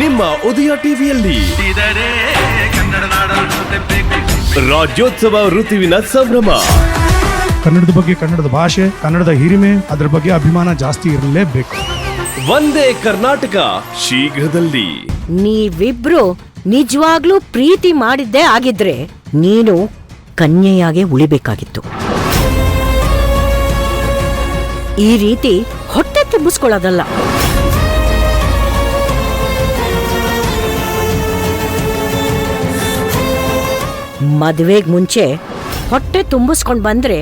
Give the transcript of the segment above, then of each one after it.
ನಿಮ್ಮ ಉದಯ ಟಿವಿಯಲ್ಲಿ ರಾಜ್ಯೋತ್ಸವ ಋತುವಿನ ಸಂಭ್ರಮ. ಕನ್ನಡದ ಬಗ್ಗೆ, ಕನ್ನಡದ ಭಾಷೆ, ಕನ್ನಡದ ಹಿರಿಮೆ, ಅದರ ಬಗ್ಗೆ ಅಭಿಮಾನ ಜಾಸ್ತಿ ಇರಲೇಬೇಕು. ಒಂದೇ ಕರ್ನಾಟಕ ಶೀಘ್ರದಲ್ಲಿ. ನೀವಿಬ್ರು ನಿಜವಾಗ್ಲೂ ಪ್ರೀತಿ ಮಾಡಿದ್ದೇ ಆಗಿದ್ರೆ ನೀನು ಕನ್ಯೆಯಾಗೆ ಉಳಿಬೇಕಾಗಿತ್ತು. ಈ ರೀತಿ ಹೊಟ್ಟೆ ತುಂಬಿಸ್ಕೊಳ್ಳೋದಲ್ಲ. ಮದುವೆಗ್ ಮುಂಚೆ ಹೊಟ್ಟೆ ತುಂಬಿಸ್ಕೊಂಡ್ ಬಂದ್ರೆ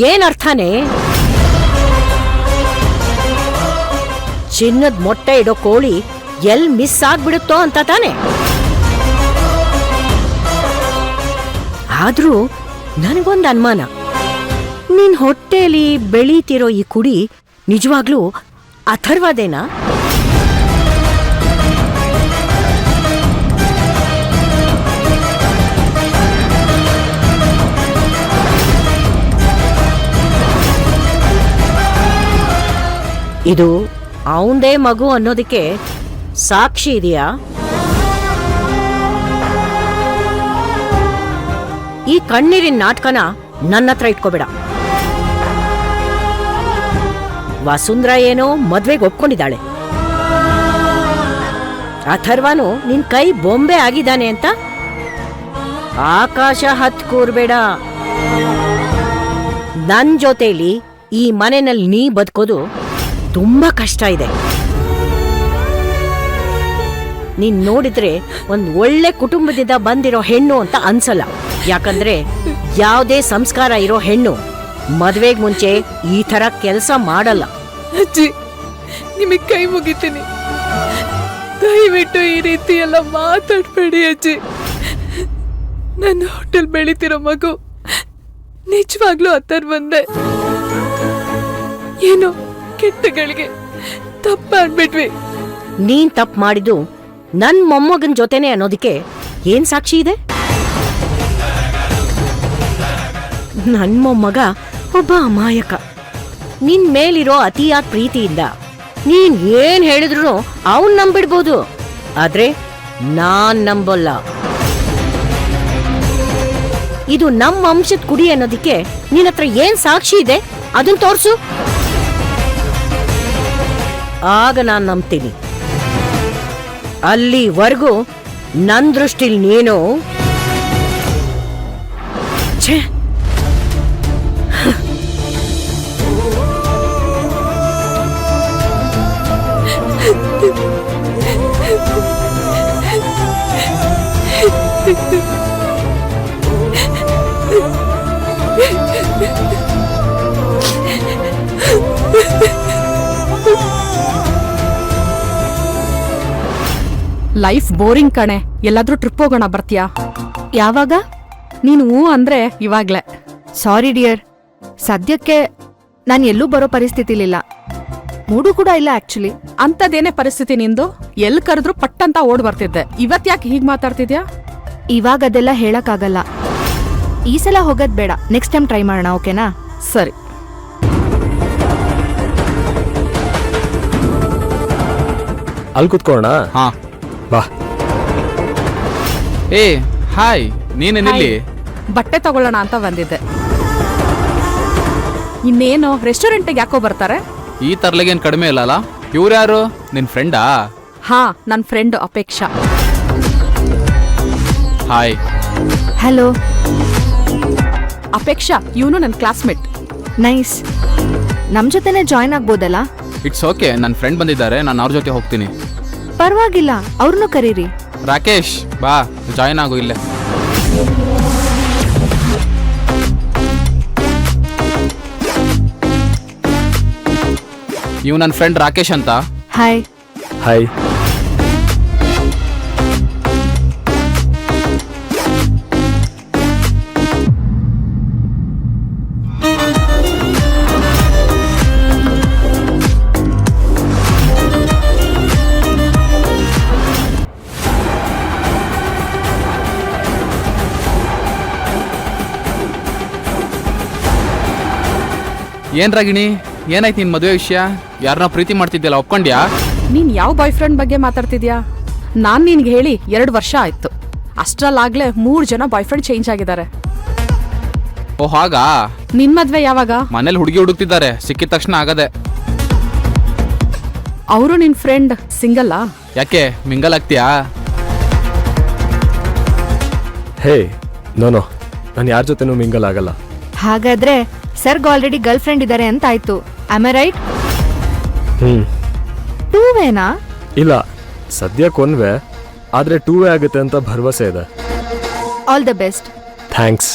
ಏನರ್ಥನೇ? ಚಿನ್ನದ ಮೊಟ್ಟೆ ಇಡೋ ಕೋಳಿ ಎಲ್ ಮಿಸ್ ಆಗ್ಬಿಡುತ್ತೋ ಅಂತ ತಾನೆ. ಆದ್ರೂ ನನಗೊಂದು ಅನುಮಾನ, ನಿನ್ ಹೊಟ್ಟೆಲಿ ಬೆಳೀತಿರೋ ಈ ಕುಡಿ ನಿಜವಾಗ್ಲೂ ಅಥರ್ವದೇನಾ? ಇದು ಅವಂದೇ ಮಗು ಅನ್ನೋದಕ್ಕೆ ಸಾಕ್ಷಿ ಇದೆಯಾ? ಈ ಕಣ್ಣೀರಿನ ನಾಟಕನ ನನ್ನ ಹತ್ರ ಇಟ್ಕೋಬೇಡ. ವಸುಂಧರಾ ಏನೋ ಮದ್ವೆಗೆ ಒಪ್ಕೊಂಡಿದ್ದಾಳೆ, ಅಥರ್ವನು ನಿನ್ ಕೈ ಬೊಂಬೆ ಆಗಿದ್ದಾನೆ ಅಂತ ಆಕಾಶ ಹತ್ ಕೂರ್ಬೇಡ. ನನ್ ಜೊತೆಲಿ ಈ ಮನೆಯಲ್ಲಿ ನೀ ಬದುಕೋದು ತುಂಬಾ ಕಷ್ಟ ಇದೆ. ನೀನ್ ನೋಡಿದ್ರೆ ಒಂದ್ ಒಳ್ಳೆ ಕುಟುಂಬದಿಂದ ಬಂದಿರೋ ಹೆಣ್ಣು ಅಂತ ಅನ್ಸಲ್ಲ. ಯಾಕಂದ್ರೆ ಯಾವುದೇ ಸಂಸ್ಕಾರ ಇರೋ ಹೆಣ್ಣು ಮದ್ವೆಗ್ ಮುಂಚೆ ಈ ತರ ಕೆಲಸ ಮಾಡಲ್ಲ. ಅಜ್ಜಿ, ನಿಮಗ್ ಕೈ ಮುಗಿತೀನಿ, ದಯವಿಟ್ಟು ಈ ರೀತಿ ಎಲ್ಲ ಮಾತಾಡ್ಬೇಡಿ ಅಜ್ಜಿ. ನನ್ನ ಹೋಟೆಲ್ ಬೆಳಿತಿರೋ ಮಗು ನಿಜವಾಗ್ಲೂ ಅಥರ್ವಂದೆ. ಏನೋ ಕೆಟ್ಟಗಳಿಗೆ ತಪ್ಪಾಡ್ಬಿಟ್ವಿ. ನೀನ್ ತಪ್ಪು ಮಾಡಿದ್ದು ನನ್ ಮೊಮ್ಮಗನ್ ಜೊತೆನೆ ಅನ್ನೋದಕ್ಕೆ ಏನ್ ಸಾಕ್ಷಿ ಇದೆ? ನನ್ ಮೊಮ್ಮಗ ಒಬ್ಬ ಅಮಾಯಕ. ನಿನ್ ಮೇಲಿರೋ ಅತಿಯಾದ ಪ್ರೀತಿಯಿಂದ ನೀನ್ ಏನ್ ಹೇಳಿದ್ರು ಅವನ್ ನಂಬಿಡ್ಬೋದು, ಆದ್ರೆ ನಾನ್ ನಂಬಲ್ಲ. ಇದು ನಮ್ಮ ವಂಶದ ಕುಡಿ ಅನ್ನೋದಕ್ಕೆ ನಿನ್ ಹತ್ರ ಏನ್ ಸಾಕ್ಷಿ ಇದೆ ಅದನ್ ತೋರ್ಸು, ಆಗ ನಾನ್ ನಂಬ್ತೀನಿ. ಅಲ್ಲಿವರೆಗೂ ನನ್ ದೃಷ್ಟಿಲ್ ನೀನು ಛೇ. ಲೈಫ್ ಬೋರಿಂಗ್ ಕಣೆ. ಎಲ್ಲಾದ್ರೂ ಟ್ರಿಪ್ ಹೋಗೋಣ, ಬರ್ತೀಯಾ? ಯಾವಾಗ? ನೀನು ಅಂದ್ರೆ ಇವಾಗ್ಲೇ. ಸಾರಿ ಡಿಯರ್, ಸದ್ಯಕ್ಕೆ ನಾನು ಎಲ್ಲೂ ಬರೋ ಪರಿಸ್ಥಿತಿಲಿಲ್ಲ, ಮೂಡು ಕೂಡ ಇಲ್ಲ ಆಕ್ಚುಲಿ. ಅಂತದೇನೇ ಪರಿಸ್ಥಿತಿ ನಿಂದು? ಎಲ್ ಕರೆದ್ರು ಪಟ್ಟಂತ ಓಡ್ ಬರ್ತಿದ್ದೆ, ಇವತ್ ಯಾಕೆ ಹೀಗ್ ಮಾತಾಡ್ತಿದ್ಯಾ? ಇವಾಗ ಅದೆಲ್ಲ ಹೇಳಕ್ಕಾಗಲ್ಲ. ಈ ಸಲ ಹೋಗೋದ್ ಬೇಡ, ನೆಕ್ಸ್ಟ್ ಟೈಮ್ ಟ್ರೈ ಮಾಡೋಣ, ಓಕೆನಾ? ಸರಿ. ಅಲ್ಲಿ ಕೂತ್ಕೊಳ್ಳೋಣ. ಹಾ ಬಾ. ಏ ಹಾಯ್, ನೀನೇನಿಲ್ಲಿ? ಬಟ್ಟೆ ತಗೊಳ್ಳೋಣ ಅಂತ ಬಂದಿದ್ದೆ. ಇನ್ನೇನು ರೆಸ್ಟೋರೆಂಟಿಗೆ ಯಾಕೋ ಬರ್ತಾರೆ? ಈ ತರ್ಲೆಗೇನ್ ಕಡಿಮೆ ಇಲ್ಲಲ್ಲ. ಇವ್ರ್ಯಾರು, ನಿನ್ ಫ್ರೆಂಡಾ? ಹಾ, ನನ್ friend Apeksha. Hi. Hello. Apeksha, ಇವನು ನನ್ನ ಕ್ಲಾಸ್ಮೇಟ್. ನೈಸ್. ನಮ್ ಜೊತೆನೆ ಜಾಯ್ನ್ ಆಗ್ಬೋದಲ್ಲ? ಇಟ್ಸ್ ಓಕೆ, ನನ್ನ ಫ್ರೆಂಡ್ ಬಂದಿದ್ದಾರೆ, ನಾನು ಅವ್ರ ಜೊತೆ ಹೋಗ್ತೀನಿ. ಪರವಾಗಿಲ್ಲ, ಅವ್ರನ್ನೂ ಕರೀರಿ. ರಾಕೇಶ್, ಬಾ ಜಾಯ್ನ್ ಆಗು ಇಲ್ಲೇ. ಇವ್ ನನ್ನ ಫ್ರೆಂಡ್ ರಾಕೇಶ್ ಅಂತ. ಹಾಯ್. ಹಾಯ್. ಏನ್ ರಾಗಿಣಿ, ಏನಾಯ್ತು ನಿನ್ ಮದುವೆ ವಿಷಯ? ಯಾರನ್ನ ಪ್ರೀತಿ ಮಾಡ್ತಿದ್ಯಲ್ಲ, ಒಪ್ಕೊಂಡ್ಯಾ? ನೀನ್ ಯಾವ ಬಾಯ್ ಫ್ರೆಂಡ್ ಬಗ್ಗೆ ಮಾತಾಡ್ತಿದ್ಯಾ? ನಾನ್ ನಿನ್ಗೆ ಹೇಳಿ 2 ವರ್ಷ ಆಯ್ತು. ಅಷ್ಟ್ರಲ್ಲಾಗ್ಲೇ 3 ಜನ ಬಾಯ್ ಫ್ರೆಂಡ್ ಚೇಂಜ್ ಆಗಿದ್ದಾರೆ. ಓ ಹಾಗಾ? ನಿನ್ ಮದ್ವೆ ಯಾವಾಗ? ಮನೇಲಿ ಹುಡುಗಿ ಹುಡುಕ್ತಿದ್ದಾರೆ, ಸಿಕ್ಕಿದ ತಕ್ಷಣ ಆಗದೆ. ಅವರು ನಿನ್ ಫ್ರೆಂಡ್ ಸಿಂಗಲ್ಲಾ? ಯಾಕೆ ಮಿಂಗಲ್ ಆಗ್ತೀಯಾ? ಹೇ ನೋ ನಾನು ಯಾರ ಜೊತೆನೂ ಮಿಂಗಲ್ ಆಗಲ್ಲ. ಹಾಗಾದ್ರೆ ಸರ್ಗ್ ಆಲ್ರೆಡಿ ಗರ್ಲ್ ಫ್ರೆಂಡ್ ಇದ್ದಾರೆ ಅಂತ ಆಯ್ತು. Am I right? ಹ್ಮ್ 2 ವೇನಾ? ಇಲ್ಲ, ಸದ್ಯಕ್ಕೆ 1 ವೇ, ಆದ್ರೆ 2 ವೇ ಆಗುತ್ತೆ ಅಂತ ಭರವಸೆ ಇದೆ. All the best. ಥ್ಯಾಂಕ್ಸ್.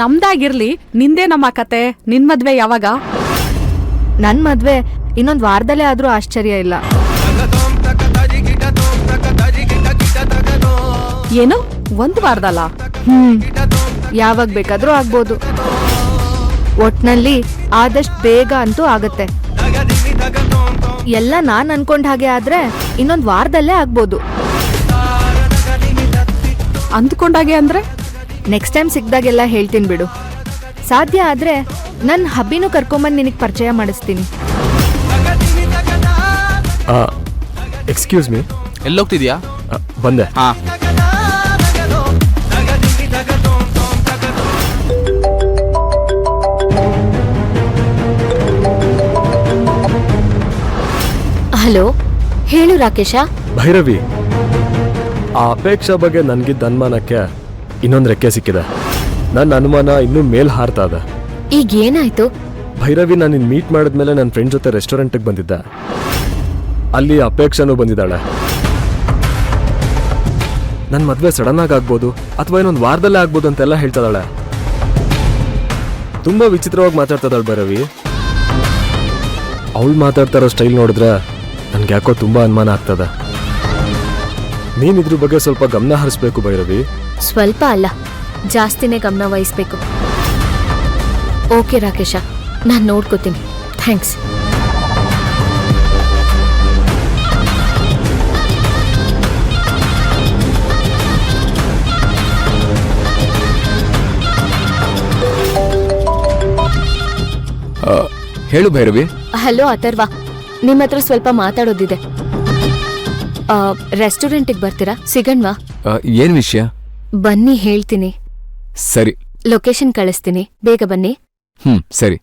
ನಮ್ದಾಗಿರ್ಲಿ, ನಿಂದೇ ನಮ್ಮ ಕತೆ. ನಿನ್ ಮದ್ವೆ ಯಾವಾಗ? ನನ್ ಮದ್ವೆ ಇನ್ನೊಂದ್ ವಾರದಲ್ಲೇ ಆದ್ರೂ ಆಶ್ಚರ್ಯ ಇಲ್ಲ. ಏನು 1 ವಾರದಲ್ಲ? ಯಾವಾಗ ಬೇಕಾದ್ರೂ ಆಗ್ಬೋದು. ಒಟ್ನಲ್ಲಿ ಆದಷ್ಟು ಬೇಗ ಅಂತೂ ಆಗತ್ತೆ. ಎಲ್ಲ ನಾನ್ ಅನ್ಕೊಂಡ್ ಹಾಗೆ ಆದ್ರೆ ಇನ್ನೊಂದ್ ವಾರದಲ್ಲೇ ಆಗ್ಬೋದು. ಅಂದ್ಕೊಂಡಾಗೆ ಅಂದ್ರೆ? ನೆಕ್ಸ್ಟ್ ಟೈಮ್ ಸಿಕ್ದಾಗೆಲ್ಲ ಹೇಳ್ತೀನಿ ಬಿಡು. ಸಾಧ್ಯ ಆದ್ರೆ ನನ್ ಹಬ್ಬಿನೂ ಕರ್ಕೊಂಬಂದ್ ನಿನಗ್ ಪರಿಚಯ ಮಾಡಿಸ್ತೀನಿ. ಎಕ್ಸ್ಕ್ಯೂಸ್ ಮೀ, ಎಲ್ಲೋಗ್ತಿದ್ಯಾ? ಬಂದೆ. ಹಾ. ಹಲೋ, ಹೇಳು ರಾಕೇಶ. ಭೈರವಿ, ಆ ಅಪೇಕ್ಷಾ ಬಗ್ಗೆ ನನ್ಗಿದ್ದ ಅನುಮಾನಕ್ಕೆ ಇನ್ನೊಂದು ರೆಕ್ಕೆ ಸಿಕ್ಕಿದೆ. ನನ್ನ ಅನುಮಾನ ಇನ್ನೂ ಮೇಲ್ ಹಾರ್ತಾ ಇದೆ. ಈಗ ಏನಾಯ್ತು? ಭೈರವಿ, ನಾನು ನಿನ್ನ ಮೀಟ್ ಮಾಡಿದ್ಮೇಲೆ ನನ್ನ ಫ್ರೆಂಡ್ ಜೊತೆ ರೆಸ್ಟೋರೆಂಟ್ಗೆ ಬಂದಿದ್ದೆ. ಅಲ್ಲಿ ಅಪೇಕ್ಷಾನೂ ಬಂದಿದ್ದಾಳೆ. ನನ್ನ ಮದುವೆ ಸಡನ್ ಆಗಿ ಆಗ್ಬೋದು ಅಥವಾ ಇನ್ನೊಂದು ವಾರದಲ್ಲೇ ಆಗ್ಬೋದು ಅಂತೆಲ್ಲ ಹೇಳ್ತಿದ್ದಾಳೆ. ತುಂಬ ವಿಚಿತ್ರವಾಗಿ ಮಾತಾಡ್ತಿದ್ದಾಳೆ ಭೈರವಿ. ಅವಳು ಮಾತಾಡ್ತಾ ಇರೋ ಸ್ಟೈಲ್ ನೋಡಿದ್ರೆ ನನ್ಗೆ ಯಾಕೋ ತುಂಬ ಅನುಮಾನ ಆಗ್ತದೆ. ನೀನ್ ಇದ್ರ ಬಗ್ಗೆ ಸ್ವಲ್ಪ ಗಮನ ಹರಿಸ್ಬೇಕು ಭೈರವಿ. ಸ್ವಲ್ಪ ಅಲ್ಲ, ಜಾಸ್ತಿನೇ ಗಮನ ವಹಿಸ್ಬೇಕು. ಓಕೆ ರಾಕೇಶ, ನಾನು ನೋಡ್ಕೋತೀನಿ. ಥ್ಯಾಂಕ್ಸ್. ಹೇಳು ಭೈರವಿ. ಹಲೋ ಅಥರ್ವ, ನಿಮ್ಮ ಹತ್ರ ಸ್ವಲ್ಪ ಮಾತಾಡೋದಿದೆ. ರೆಸ್ಟೋರೆಂಟಿಗೆ ಬರ್ತೀರಾ? ಸಿಗಣ್ವಾ? ಏನ್ ವಿಷಯ? ಬನ್ನಿ, ಹೇಳ್ತೀನಿ. ಸರಿ. ಲೊಕೇಶನ್ ಕಳಿಸ್ತೀನಿ, ಬೇಗ ಬನ್ನಿ. ಸರಿ.